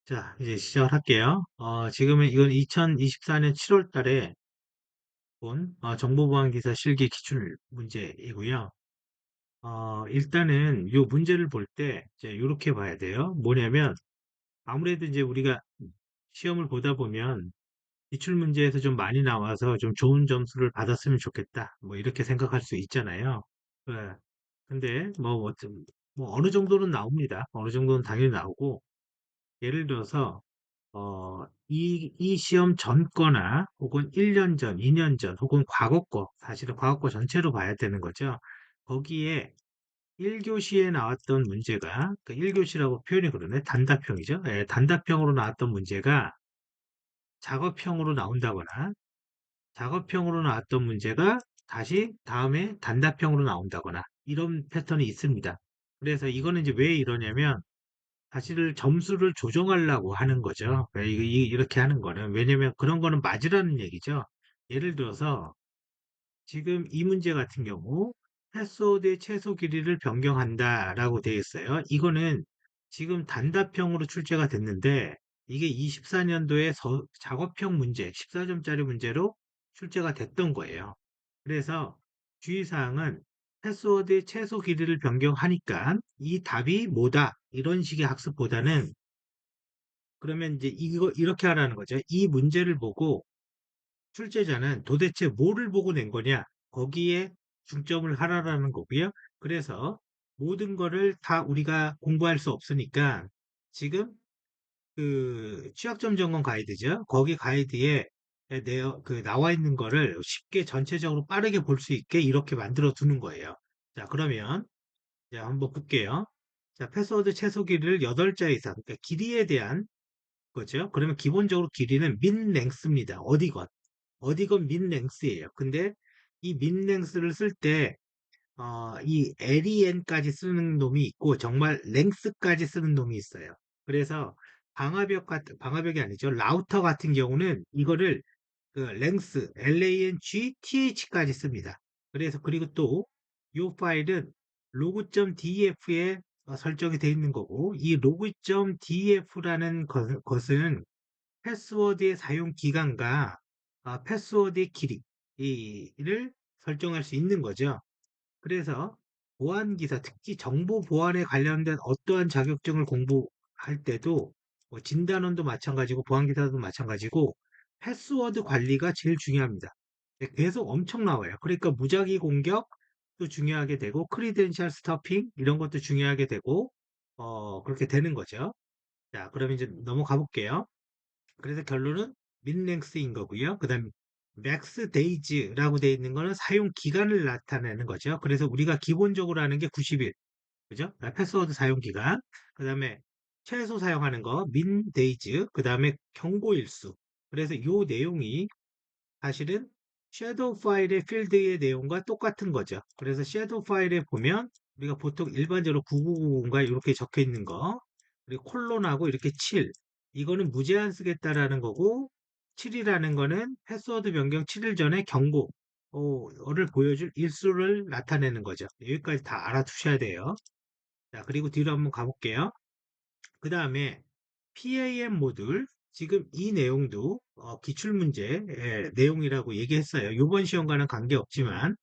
자, 이제 시작을 할게요. 지금은 이건 2024년 7월 달에 본 정보보안기사 실기 기출 문제이고요. 일단은 이 문제를 볼 때 이제 이렇게 봐야 돼요. 뭐냐면 아무래도 이제 우리가 시험을 보다 보면 기출 문제에서 좀 많이 나와서 좀 좋은 점수를 받았으면 좋겠다. 뭐 이렇게 생각할 수 있잖아요. 네. 근데 뭐 어느 정도는 나옵니다. 어느 정도는 당연히 나오고 예를 들어서 이 시험 전 거나 혹은 1년 전, 2년 전, 혹은 과거 거, 사실은 과거 거 전체로 봐야 되는 거죠. 거기에 1교시에 나왔던 문제가, 그 1교시라고 표현이 그러네. 단답형이죠. 예, 단답형으로 나왔던 문제가 작업형으로 나온다거나, 작업형으로 나왔던 문제가 다시 다음에 단답형으로 나온다거나, 이런 패턴이 있습니다. 그래서 이거는 이제 왜 이러냐면, 사실 점수를 조정하려고 하는 거죠. 이렇게 하는 거는. 왜냐면 그런 거는 맞으라는 얘기죠. 예를 들어서 지금 이 문제 같은 경우 패스워드의 최소 길이를 변경한다라고 되어 있어요. 이거는 지금 단답형으로 출제가 됐는데 이게 24년도에 작업형 문제, 14점짜리 문제로 출제가 됐던 거예요. 그래서 주의사항은 패스워드의 최소 길이를 변경하니까 이 답이 뭐다 이런 식의 학습보다는 그러면 이제 이거 이렇게 하라는 거죠. 이 문제를 보고 출제자는 도대체 뭐를 보고 낸 거냐? 거기에 중점을 하라라는 거고요. 그래서 모든 거를 다 우리가 공부할 수 없으니까 지금 그 취약점 점검 가이드죠. 거기 가이드에 나와 있는 거를 쉽게 전체적으로 빠르게 볼 수 있게 이렇게 만들어 두는 거예요. 자, 그러면 자, 한번 볼게요. 자, 패스워드 최소 길이를 8자 이상, 그러니까 길이에 대한 거죠. 그러면 기본적으로 길이는 min length입니다. 어디건 min length예요. 근데 이 min length를 쓸 때, 이 len까지 쓰는 놈이 있고, 정말 length까지 쓰는 놈이 있어요. 그래서 방화벽이 아니죠. 라우터 같은 경우는 이거를 그 length, length까지 씁니다. 그래서 그리고 또 이 파일은 log.def에 설정이 되어 있는 거고, 이 log.def라는 것은 패스워드의 사용 기간과 패스워드의 길이를 설정할 수 있는 거죠. 그래서 보안 기사, 특히 정보 보안에 관련된 어떠한 자격증을 공부할 때도 뭐 진단원도 마찬가지고 보안 기사도 마찬가지고 패스워드 관리가 제일 중요합니다. 네, 계속 엄청 나와요. 그러니까 무작위 공격도 중요하게 되고 크리덴셜 스토핑 이런 것도 중요하게 되고 그렇게 되는 거죠. 자, 그럼 이제 넘어가 볼게요. 그래서 결론은 민랭스인 거고요. 그 다음에 맥스 데이즈라고 되어 있는 거는 사용 기간을 나타내는 거죠. 그래서 우리가 기본적으로 하는 게 90일. 그죠? 패스워드 사용 기간. 그 다음에 최소 사용하는 거, 민 데이즈. 그 다음에 경고일수. 그래서 이 내용이 사실은 섀도우 파일의 필드의 내용과 똑같은 거죠. 그래서 섀도우 파일에 보면 우리가 보통 일반적으로 9990과 이렇게 적혀 있는 거, 그리고 콜론하고 이렇게 7. 이거는 무제한 쓰겠다라는 거고, 7이라는 거는 패스워드 변경 7일 전에 경고를 보여줄 일수를 나타내는 거죠. 여기까지 다 알아두셔야 돼요. 자, 그리고 뒤로 한번 가볼게요. 그 다음에 PAM 모듈 지금 이 내용도 기출문제 내용이라고 얘기했어요. 이번 시험과는 관계없지만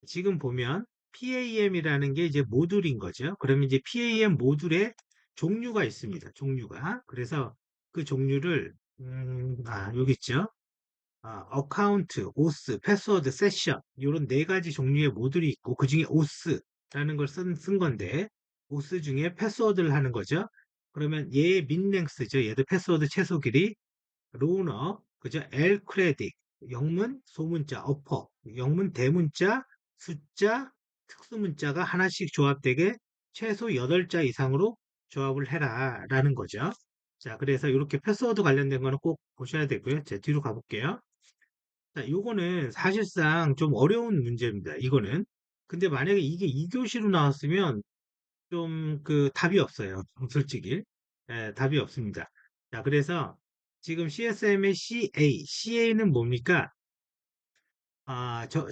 지금 보면 PAM이라는 게 이제 모듈인 거죠. 그러면 이제 PAM 모듈에 종류가 있습니다. 종류가. 그래서 그 종류를 여기 있죠. 어카운트, 오스, 패스워드, 세션 이런 네 가지 종류의 모듈이 있고 그 중에 오스라는 걸 쓴 건데 오스 중에 패스워드를 하는 거죠. 그러면 얘의 민랭스죠. 얘도 패스워드 최소 길이 로너, 그죠? 엘 크레딧, 영문, 소문자, 어퍼, 영문 대문자, 숫자, 특수문자가 하나씩 조합되게 최소 8자 이상으로 조합을 해라 라는 거죠. 자, 그래서 이렇게 패스워드 관련된 거는 꼭 보셔야 되고요. 자, 뒤로 가볼게요. 자, 요거는 사실상 좀 어려운 문제입니다. 이거는. 근데 만약에 이게 2교시로 나왔으면 좀 그 답이 없어요. 솔직히. 예, 답이 없습니다. 자, 그래서 지금 CSM의 CA는 뭡니까?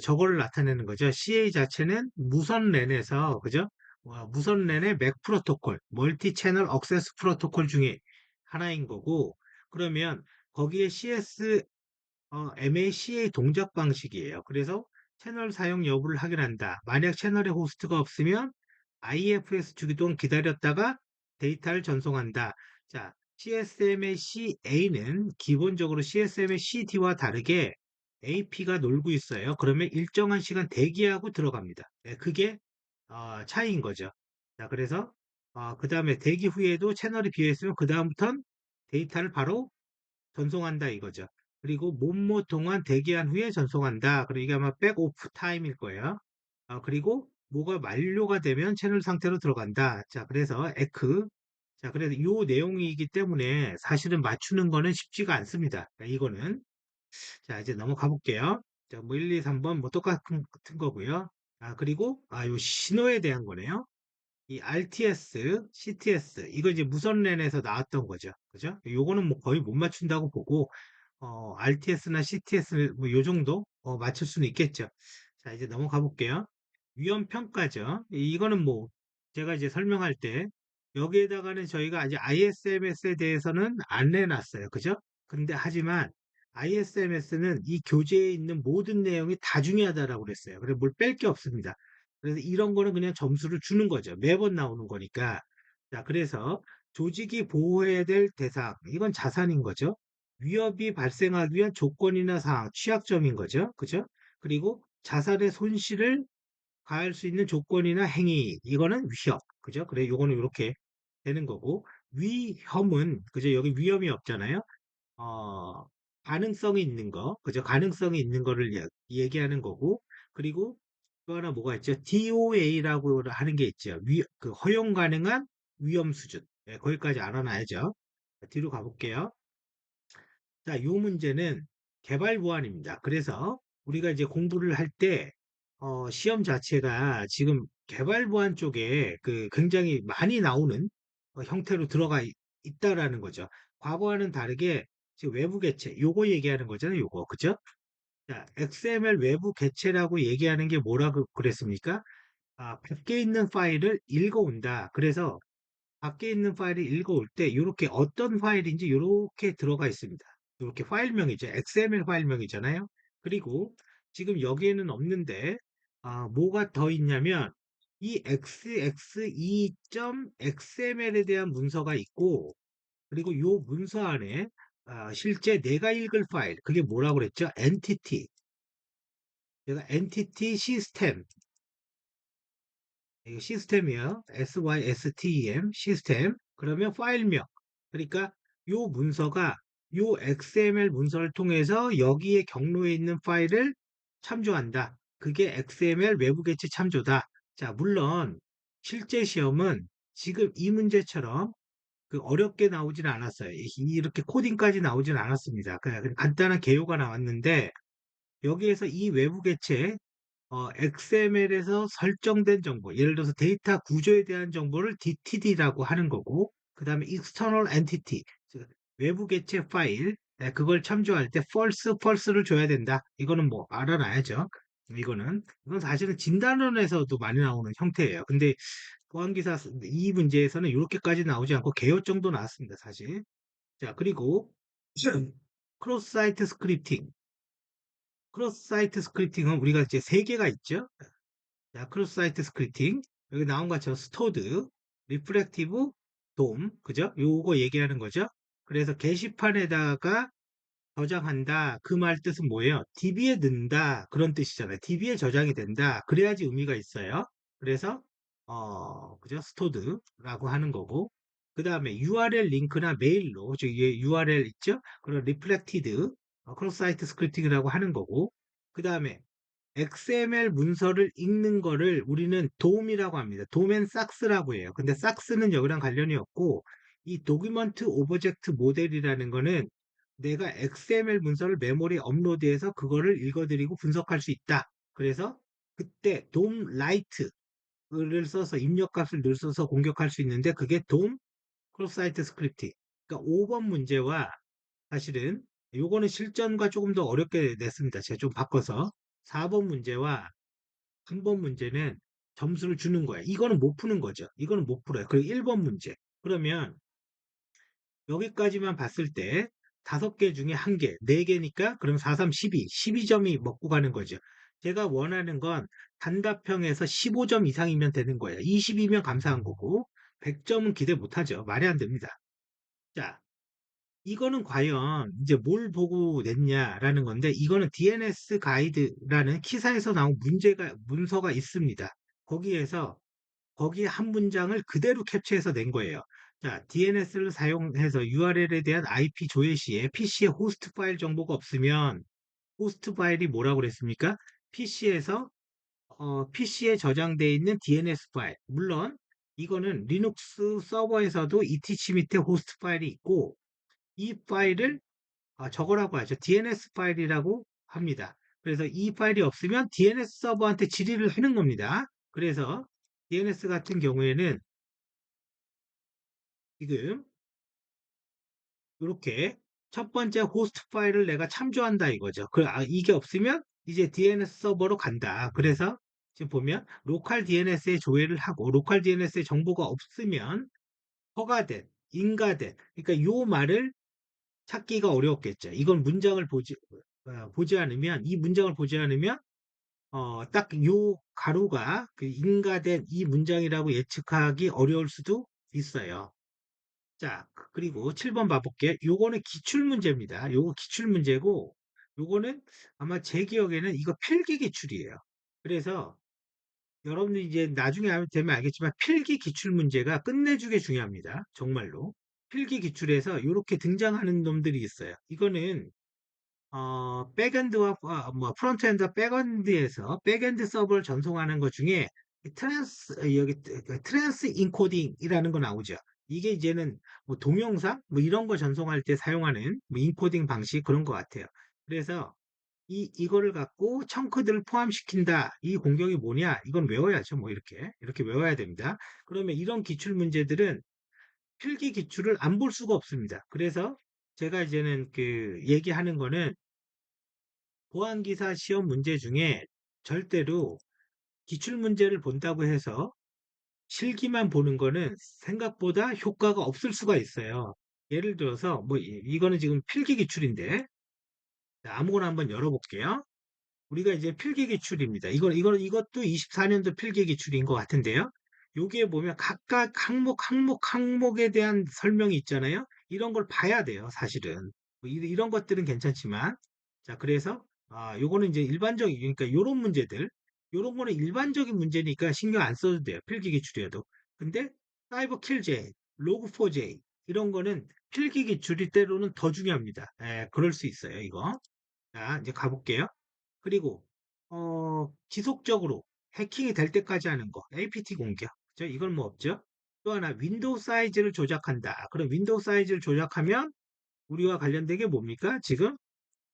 저거를 나타내는 거죠. CA 자체는 무선 랜에서, 그죠? 무선 랜의 맥 프로토콜, 멀티 채널 억세스 프로토콜 중에 하나인 거고, 그러면 거기에 CS, MACA 동작 방식이에요. 그래서 채널 사용 여부를 확인한다. 만약 채널에 호스트가 없으면 IFS 주기 동안 기다렸다가 데이터를 전송한다. 자, CSM의 CA는 기본적으로 CSM의 CD와 다르게 AP가 놀고 있어요. 그러면 일정한 시간 대기하고 들어갑니다. 네, 그게 차이인 거죠. 자, 그래서 그 다음에 대기 후에도 채널이 비어 있으면 그 다음부터는 데이터를 바로 전송한다 이거죠. 그리고 뭐뭐 동안 대기한 후에 전송한다. 그리고 이게 아마 백오프 타임일 거예요. 그리고 뭐가 만료가 되면 채널 상태로 들어간다. 자, 그래서 에크. 자, 그래서 이 내용이기 때문에 사실은 맞추는 거는 쉽지가 않습니다. 그러니까 이거는. 자, 이제 넘어가 볼게요. 자, 뭐 1, 2, 3번 뭐 똑같은 거고요. 그리고 요 신호에 대한 거네요. 이 RTS, CTS 이거 이제 무선랜에서 나왔던 거죠. 그죠? 요거는 뭐 거의 못 맞춘다고 보고 RTS나 CTS 뭐 요 정도 맞출 수는 있겠죠. 자, 이제 넘어가 볼게요. 위험 평가죠. 이거는 뭐 제가 이제 설명할 때 여기에다가는 저희가 이제 ISMS에 대해서는 안 내놨어요. 그죠? 근데 하지만 ISMS는 이 교재에 있는 모든 내용이 다 중요하다라고 그랬어요. 그래서 뭘 뺄 게 없습니다. 그래서 이런 거는 그냥 점수를 주는 거죠. 매번 나오는 거니까. 자, 그래서 조직이 보호해야 될 대상, 이건 자산인 거죠. 위협이 발생하기 위한 조건이나 사항, 취약점인 거죠. 그죠? 그리고 자산의 손실을 가할 수 있는 조건이나 행위, 이거는 위협. 그죠? 그래, 요거는 이렇게 되는 거고, 위험은, 그죠? 여기 위험이 없잖아요. 어, 가능성이 있는 거, 그죠? 가능성이 있는 거를 얘기하는 거고, 그리고 또 하나 뭐가 있죠? DOA라고 하는 게 있죠. 그 허용 가능한 위험 수준. 네, 거기까지 알아놔야죠. 자, 뒤로 가볼게요. 자, 이 문제는 개발 보안입니다. 그래서 우리가 이제 공부를 할 때, 시험 자체가 지금 개발 보안 쪽에 그 굉장히 많이 나오는 형태로 있다라는 거죠. 과거와는 다르게 지금 외부 개체, 요거 얘기하는 거잖아요. 요거. 그죠? 자, XML 외부 개체라고 얘기하는 게 뭐라고 그랬습니까? 밖에 있는 파일을 읽어온다. 그래서 밖에 있는 파일을 읽어올 때 이렇게 어떤 파일인지 이렇게 들어가 있습니다. 이렇게 파일명이죠. XML 파일명이잖아요. 그리고 지금 여기에는 없는데 뭐가 더 있냐면 이 xxe.xml에 대한 문서가 있고 그리고 이 문서 안에 실제 내가 읽을 파일 그게 뭐라고 그랬죠? 엔티티. 제가 엔티티 시스템 이거 시스템이에요. SYSTEM 시스템. 그러면 파일명. 그러니까 요 문서가 요 XML 문서를 통해서 여기에 경로에 있는 파일을 참조한다. 그게 XML 외부 개체 참조다. 자, 물론 실제 시험은 지금 이 문제처럼 그 어렵게 나오진 않았어요. 이렇게 코딩까지 나오진 않았습니다. 그냥 간단한 개요가 나왔는데 여기에서 이 외부 개체 XML에서 설정된 정보, 예를 들어서 데이터 구조에 대한 정보를 DTD라고 하는 거고, 그 다음에 external entity, 즉 외부 개체 파일, 그걸 참조할 때 false를 줘야 된다. 이거는 뭐 알아놔야죠. 이건 사실은 진단원에서도 많이 나오는 형태예요. 근데 보안기사 이 문제에서는 이렇게까지 나오지 않고 개요 정도 나왔습니다, 사실. 자, 그리고 크로스 사이트 스크립팅. 크로스 사이트 스크립팅은 우리가 이제 세 개가 있죠. 자, 크로스 사이트 스크립팅. 여기 나온 것처럼 스토드, 리프렉티브, 돔. 그죠? 요거 얘기하는 거죠. 그래서 게시판에다가 저장한다. 그 말 뜻은 뭐예요? DB에 넣는다. 그런 뜻이잖아요. DB에 저장이 된다. 그래야지 의미가 있어요. 그래서, 그죠? 스토드라고 하는 거고. 그 다음에 URL 링크나 메일로, 저 위에 URL 있죠? 그런 리플렉티드, 크로스 사이트 스크립팅이라고 하는 거고. 그 다음에 XML 문서를 읽는 거를 우리는 돔이라고 합니다. 돔앤 삭스라고 해요. 근데 삭스는 여기랑 관련이 없고 이 도큐먼트 오브젝트 모델이라는 거는 내가 XML 문서를 메모리에 업로드해서 그거를 읽어드리고 분석할 수 있다. 그래서 그때 돔 라이트를 써서 입력값을 넣어서 공격할 수 있는데 그게 돔 크로스 사이트 스크립팅. 그러니까 5번 문제와 사실은 요거는 실전과 조금 더 어렵게 냈습니다. 제가 좀 바꿔서 4번 문제와 3번 문제는 점수를 주는 거예요. 이거는 못 푸는 거죠. 이거는 못 풀어요. 그리고 1번 문제. 그러면 여기까지만 봤을 때 5개 중에 1개, 4개니까 그럼 4, 3, 12, 12점이 먹고 가는 거죠. 제가 원하는 건 단답형에서 15점 이상이면 되는 거예요. 20이면 감사한 거고 100점은 기대 못하죠. 말이 안 됩니다. 자, 이거는 과연 이제 뭘 보고 냈냐라는 건데 이거는 DNS 가이드라는 기사에서 나온 문서가 있습니다. 거기에서 거기에 한 문장을 그대로 캡처해서 낸 거예요. 자, DNS를 사용해서 URL에 대한 IP 조회 시에 PC에 호스트 파일 정보가 없으면 호스트 파일이 뭐라고 그랬습니까? PC에서 PC에 저장되어 있는 DNS 파일. 물론 이거는 리눅스 서버에서도 ETC 밑에 호스트 파일이 있고 이 파일을 저거라고 하죠. DNS 파일이라고 합니다. 그래서 이 파일이 없으면 DNS 서버한테 질의를 하는 겁니다. 그래서 DNS 같은 경우에는 지금 이렇게 첫 번째 호스트 파일을 내가 참조한다 이거죠. 이게 없으면 이제 DNS 서버로 간다. 그래서 지금 보면 로컬 DNS에 조회를 하고 로컬 DNS에 정보가 없으면 허가된, 인가된, 그러니까 요 말을 찾기가 어려웠겠죠. 이건 보지 않으면 이 문장을 보지 않으면 딱 요 가루가 그 인가된 이 문장이라고 예측하기 어려울 수도 있어요. 자, 그리고 7번 봐볼게요. 요거는 기출문제입니다. 요거 기출문제고, 요거는 아마 제 기억에는 이거 필기 기출이에요. 그래서 여러분들 이제 나중에 되면 알겠지만 필기 기출문제가 끝내주게 중요합니다. 정말로. 필기 기출에서 이렇게 등장하는 놈들이 있어요. 이거는 백엔드와 뭐 프론트엔드와 백엔드에서 백엔드 서버를 전송하는 것 중에 트랜스 인코딩이라는 거 나오죠. 이게 이제는 뭐 동영상 뭐 이런 거 전송할 때 사용하는 뭐 인코딩 방식 그런 것 같아요. 그래서 이거를 갖고 청크들을 포함시킨다. 이 공격이 뭐냐? 이건 외워야죠. 뭐 이렇게 외워야 됩니다. 그러면 이런 기출 문제들은 필기 기출을 안 볼 수가 없습니다. 그래서 제가 이제는 그 얘기하는 거는 보안기사 시험 문제 중에 절대로 기출 문제를 본다고 해서 실기만 보는 거는 생각보다 효과가 없을 수가 있어요. 예를 들어서 뭐 이거는 지금 필기 기출인데 아무거나 한번 열어볼게요. 우리가 이제 필기 기출입니다. 이것도 24년도 필기 기출인 것 같은데요. 여기에 보면 각각 항목에 대한 설명이 있잖아요. 이런 걸 봐야 돼요, 사실은. 뭐 이런 것들은 괜찮지만. 자, 그래서, 요거는 이제 그러니까 요런 문제들, 요런 거는 일반적인 문제니까 신경 안 써도 돼요. 필기 기출이어도. 근데, 사이버 킬제이, 로그4j, 이런 거는 필기 기출이 때로는 더 중요합니다. 그럴 수 있어요, 이거. 자, 이제 가볼게요. 그리고 지속적으로 해킹이 될 때까지 하는 거 APT 공격 이건 뭐 없죠. 또 하나 윈도우 사이즈를 조작한다. 그럼 윈도우 사이즈를 조작하면 우리와 관련된 게 뭡니까? 지금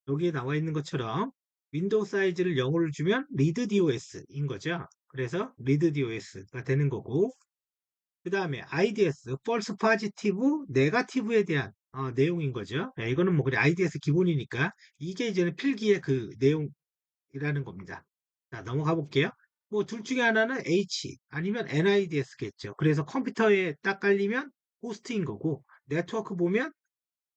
여기에 나와 있는 것처럼 윈도우 사이즈를 0을 주면 리드 DOS인 거죠. 그래서 리드 DOS가 되는 거고 그 다음에 IDS, false positive, negative에 대한 내용인 거죠. 이거는 뭐 그래 IDS 기본이니까 이게 이제는 필기의 그 내용 이라는 겁니다. 자, 넘어가 볼게요. 뭐 둘 중에 하나는 H 아니면 NIDS겠죠. 그래서 컴퓨터에 딱 깔리면 호스트인 거고 네트워크 보면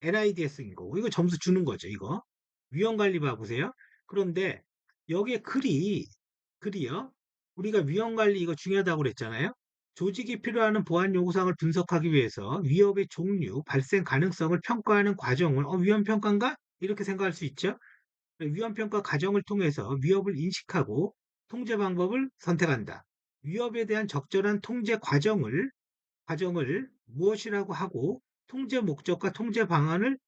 NIDS인 거고 이거 점수 주는 거죠. 이거 위험 관리 봐보세요. 그런데 여기에 글이요. 우리가 위험 관리 이거 중요하다고 그랬잖아요. 조직이 필요하는 보안 요구사항을 분석하기 위해서 위협의 종류, 발생 가능성을 평가하는 과정을 위험 평가인가? 이렇게 생각할 수 있죠. 위험평가 과정을 통해서 위협을 인식하고 통제 방법을 선택한다. 위협에 대한 적절한 통제 과정을 무엇이라고 하고 통제 목적과 통제 방안을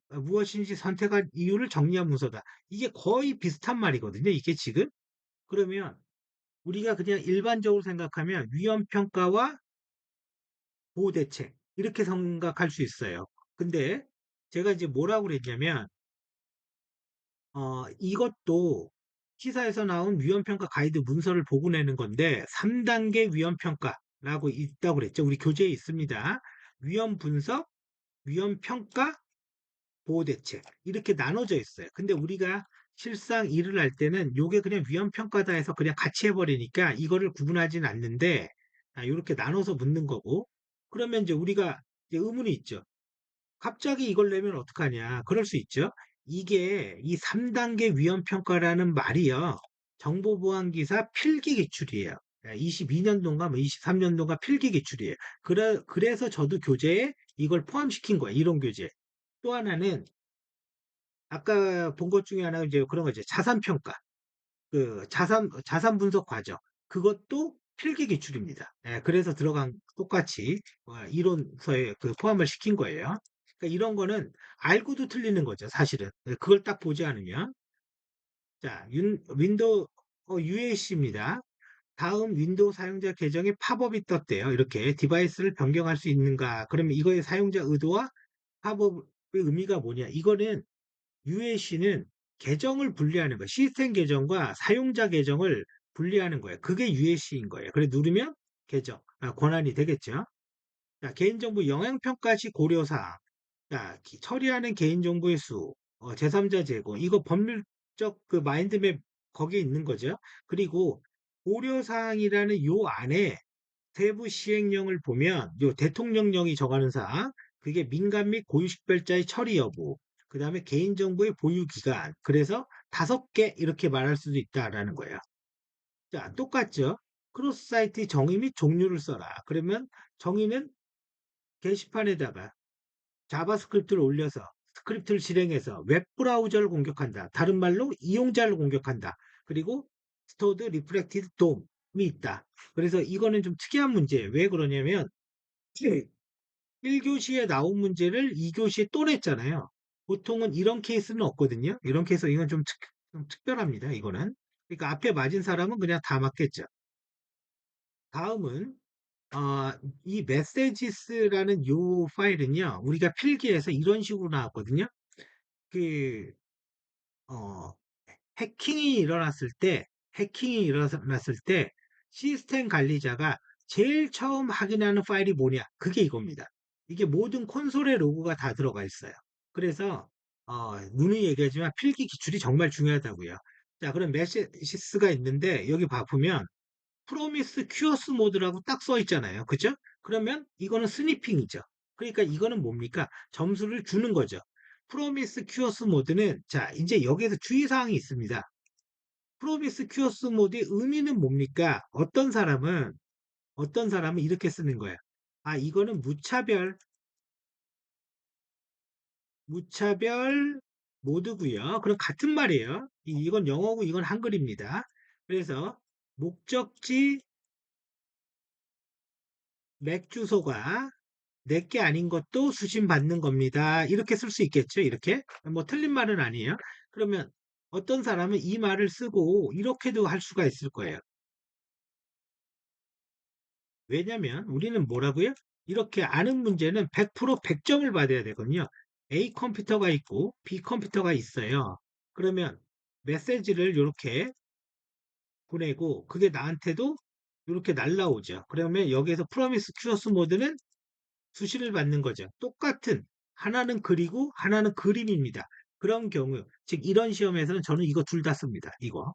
무엇인지 선택한 이유를 정리한 문서다. 이게 거의 비슷한 말이거든요. 이게 지금. 그러면 우리가 그냥 일반적으로 생각하면 위험평가와 보호대책 이렇게 생각할 수 있어요. 근데 제가 이제 뭐라고 그랬냐면 이것도 시사에서 나온 위험평가 가이드 문서를 보고 내는 건데 3단계 위험평가라고 있다고 그랬죠. 우리 교재에 있습니다. 위험 분석, 위험 평가, 보호 대책 이렇게 나눠져 있어요. 근데 우리가 실상 일을 할 때는 요게 그냥 위험 평가다 해서 그냥 같이 해버리니까 이거를 구분하진 않는데 이렇게 나눠서 묻는 거고 그러면 이제 우리가 이제 의문이 있죠. 갑자기 이걸 내면 어떡하냐. 그럴 수 있죠. 이게 이 3단계 위험평가라는 말이요. 정보보안기사 필기 기출이에요. 22년도인가 뭐 23년도인가 필기 기출이에요. 그래서 저도 교재에 이걸 포함시킨 거예요. 이론 교재. 또 하나는 아까 본 것 중에 하나가 이제 그런 거죠. 자산평가. 그 자산 분석 과정. 그것도 필기 기출입니다. 예, 그래서 똑같이 이론서에 그 포함을 시킨 거예요. 그러니까 이런 거는 알고도 틀리는 거죠, 사실은. 예, 그걸 딱 보지 않으면. 자, 윈도우 UAC입니다. 다음 윈도우 사용자 계정에 팝업이 떴대요. 이렇게 디바이스를 변경할 수 있는가? 그러면 이거의 사용자 의도와 팝업의 의미가 뭐냐? 이거는 UAC는 계정을 분리하는 거예요. 시스템 계정과 사용자 계정을 분리하는 거예요. 그게 UAC인 거예요. 그래 누르면 계정, 권한이 되겠죠. 자, 개인정보 영향평가 시 고려사항. 자, 처리하는 개인정보의 수, 제3자 제공. 이거 법률적 그 마인드맵 거기에 있는 거죠. 그리고 고려사항이라는 요 안에 세부 시행령을 보면 요 대통령령이 정하는 사항, 그게 민간 및 고유식별자의 처리 여부, 그 다음에 개인정보의 보유 기간, 그래서 5개 이렇게 말할 수도 있다라는 거예요. 자, 똑같죠? 크로스 사이트 정의 및 종류를 써라. 그러면 정의는 게시판에다가 자바스크립트를 올려서 스크립트를 실행해서 웹브라우저를 공격한다. 다른 말로 이용자를 공격한다. 그리고 스토어드 리프렉티드 돔이 있다. 그래서 이거는 좀 특이한 문제예요. 왜 그러냐면 1교시에 나온 문제를 2교시에 또 냈잖아요. 보통은 이런 케이스는 없거든요. 이런 케이스 이건 좀 특별합니다. 이거는. 그러니까 앞에 맞은 사람은 그냥 다 맞겠죠. 다음은 이 메시지스라는 요 파일은요. 우리가 필기에서 이런 식으로 나왔거든요. 그 어, 해킹이 일어났을 때 시스템 관리자가 제일 처음 확인하는 파일이 뭐냐? 그게 이겁니다. 이게 모든 콘솔의 로고가 다 들어가 있어요. 그래서 누누이 얘기하지만 필기 기출이 정말 중요하다고요. 자, 그럼 메시스가 있는데 여기 보면 프로미스 큐어스 모드라고 딱 써 있잖아요. 그죠? 그러면 이거는 스니핑이죠. 그러니까 이거는 뭡니까? 점수를 주는 거죠. 프로미스 큐어스 모드는 자, 이제 여기에서 주의사항이 있습니다. 프로미스 큐어스 모드의 의미는 뭡니까? 어떤 사람은 이렇게 쓰는 거예요. 아, 이거는 무차별 모드고요. 그럼 같은 말이에요. 이건 영어고 이건 한글입니다. 그래서 목적지 맥 주소가 내게 아닌 것도 수신받는 겁니다. 이렇게 쓸 수 있겠죠? 이렇게? 뭐 틀린 말은 아니에요. 그러면 어떤 사람은 이 말을 쓰고 이렇게도 할 수가 있을 거예요. 왜냐면 우리는 뭐라고요? 이렇게 아는 문제는 100% 100점을 받아야 되거든요. A 컴퓨터가 있고 B 컴퓨터가 있어요. 그러면 메시지를 이렇게 보내고 그게 나한테도 이렇게 날라오죠. 그러면 여기에서 프로미스 큐어스 모드는 수시를 받는 거죠. 똑같은 하나는 글이고 하나는 그림입니다. 그런 경우 즉 이런 시험에서는 저는 이거 둘 다 씁니다. 이거.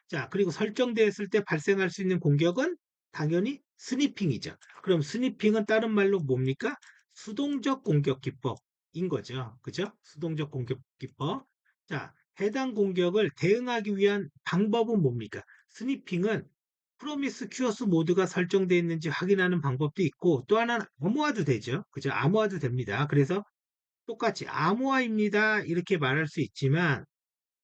자, 그리고 설정되었을 때 발생할 수 있는 공격은 당연히 스니핑이죠. 그럼 스니핑은 다른 말로 뭡니까? 수동적 공격 기법인 거죠. 그죠? 수동적 공격 기법. 자, 해당 공격을 대응하기 위한 방법은 뭡니까? 스니핑은 프로미스 큐어스 모드가 설정되어 있는지 확인하는 방법도 있고 또 하나는 암호화도 되죠. 그죠? 암호화도 됩니다. 그래서 똑같이 암호화입니다. 이렇게 말할 수 있지만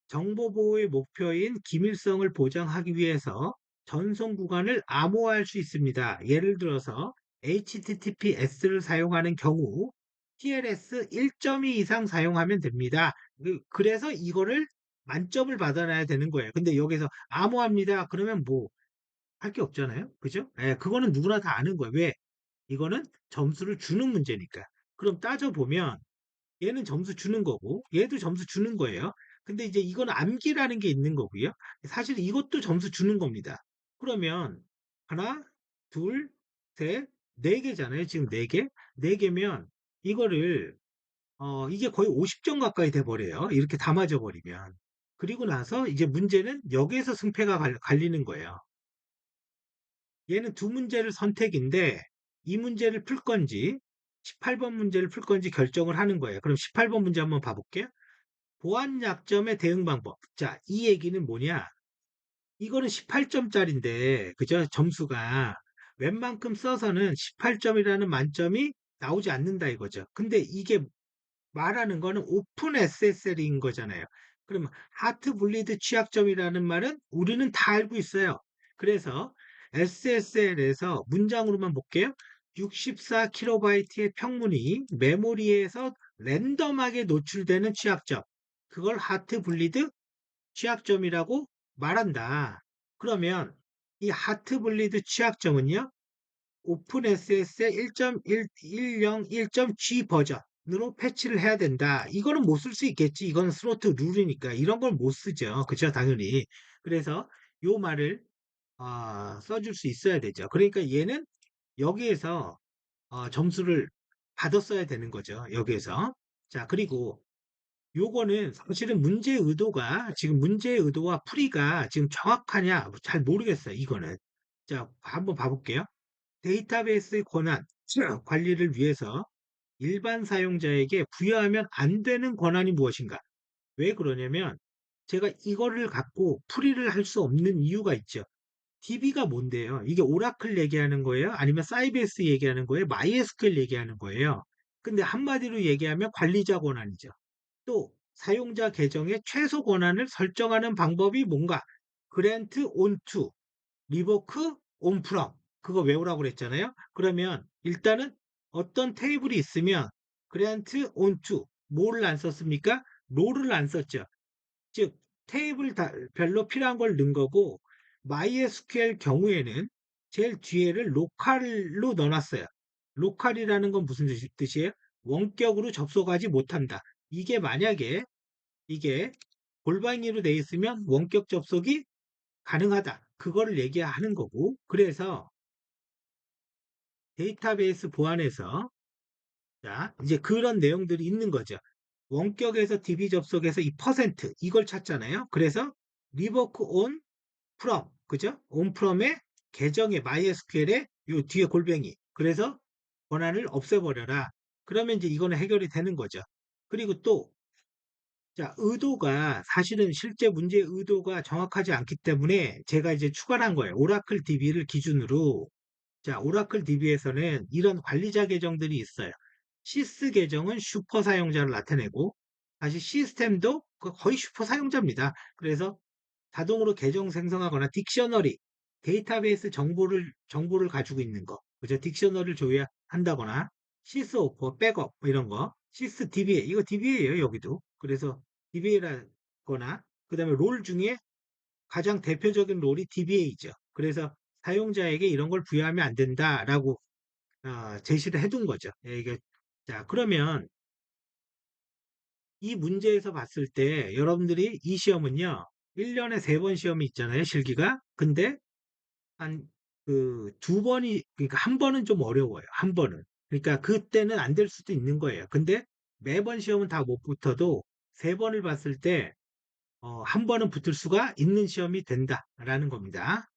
정보 보호의 목표인 기밀성을 보장하기 위해서 전송 구간을 암호화할 수 있습니다. 예를 들어서 HTTPS를 사용하는 경우 TLS 1.2 이상 사용하면 됩니다. 그래서 이거를 만점을 받아놔야 되는 거예요. 근데 여기서 암호화입니다. 그러면 뭐 할 게 없잖아요. 그죠? 예, 그거는 누구나 다 아는 거예요. 왜? 이거는 점수를 주는 문제니까. 그럼 따져보면 얘는 점수 주는 거고 얘도 점수 주는 거예요. 근데 이제 이건 암기라는 게 있는 거고요. 사실 이것도 점수 주는 겁니다. 그러면 하나, 둘, 셋, 네 개잖아요. 지금 네 개. 네 개면 이거를 이게 거의 50점 가까이 돼 버려요. 이렇게 다 맞아 버리면. 그리고 나서 이제 문제는 여기에서 승패가 갈리는 거예요. 얘는 두 문제를 선택인데 이 문제를 풀 건지 18번 문제를 풀 건지 결정을 하는 거예요. 그럼 18번 문제 한번 봐볼게요. 보안 약점의 대응 방법. 자, 이 얘기는 뭐냐? 이거는 18점짜리인데, 그죠? 점수가 웬만큼 써서는 18점이라는 만점이 나오지 않는다 이거죠. 근데 이게 말하는 거는 오픈 SSL인 거잖아요. 그러면 하트 블리드 취약점이라는 말은 우리는 다 알고 있어요. 그래서 SSL에서 문장으로만 볼게요. 64KB 평문이 메모리에서 랜덤하게 노출되는 취약점. 그걸 하트 블리드 취약점이라고 말한다. 그러면 이 하트 블리드 취약점은요, 오픈SS의 1.1.1.G 버전으로 패치를 해야 된다. 이거는 못 쓸 수 있겠지. 이건 스로트 룰이니까 이런 걸 못 쓰죠. 그죠? 당연히. 그래서 요 말을 써줄 수 있어야 되죠. 그러니까 얘는 여기에서 점수를 받았어야 되는 거죠. 여기에서. 자, 그리고 요거는 사실은 문제의 의도가 지금 문제의 의도와 풀이가 지금 정확하냐 잘 모르겠어요. 이거는. 자, 한번 봐볼게요. 데이터베이스의 권한 관리를 위해서 일반 사용자에게 부여하면 안 되는 권한이 무엇인가? 왜 그러냐면 제가 이거를 갖고 풀이를 할 수 없는 이유가 있죠. DB가 뭔데요? 이게 오라클 얘기하는 거예요? 아니면 사이베스 얘기하는 거예요? MySQL 얘기하는 거예요? 근데 한마디로 얘기하면 관리자 권한이죠. 또 사용자 계정의 최소 권한을 설정하는 방법이 뭔가? 그랜트 온투, 리버크 온프롬 그거 외우라고 그랬잖아요. 그러면 일단은 어떤 테이블이 있으면 그랜트 온투 뭐를 안 썼습니까? 롤을 안 썼죠. 즉 테이블 별로 필요한 걸 넣은 거고 MySQL 경우에는 제일 뒤에를 로컬로 넣어놨어요. 로컬이라는 건 무슨 뜻이에요? 원격으로 접속하지 못한다. 이게 만약에 이게 골방이로 돼 있으면 원격 접속이 가능하다. 그거를 얘기하는 거고. 그래서 데이터베이스 보안에서 자, 이제 그런 내용들이 있는 거죠. 원격에서 DB 접속에서 이 퍼센트 이걸 찾잖아요. 그래서 리버크 온 프롬 그죠? 온 프롬의 계정의 MySQL의 요 뒤에 골뱅이. 그래서 권한을 없애버려라. 그러면 이제 이거는 해결이 되는 거죠. 그리고 또 자, 의도가 사실은 실제 문제의 의도가 정확하지 않기 때문에 제가 이제 추가를 한 거예요. 오라클 DB를 기준으로 자, 오라클 DB에서는 이런 관리자 계정들이 있어요. 시스 계정은 슈퍼 사용자를 나타내고 다시 시스템도 거의 슈퍼 사용자입니다. 그래서 자동으로 계정 생성하거나 딕셔너리 데이터베이스 정보를 가지고 있는 거 그죠? 딕셔너리를 조회한다거나 시스 오퍼 백업 뭐 이런 거 시스 DBA 이거 DBA예요 여기도. 그래서 DBA라거나 그다음에 롤 중에 가장 대표적인 롤이 DBA죠. 그래서 사용자에게 이런 걸 부여하면 안 된다라고 제시를 해둔 거죠. 예, 이게 자 그러면 이 문제에서 봤을 때 여러분들이 이 시험은요 1년에 3번 시험이 있잖아요 실기가. 근데 한 그 두 번이 그러니까 한 번은 좀 어려워요. 한 번은. 그러니까 그때는 안 될 수도 있는 거예요. 근데 매번 시험은 다 못 붙어도 3번을 봤을 때 한 번은 붙을 수가 있는 시험이 된다라는 겁니다.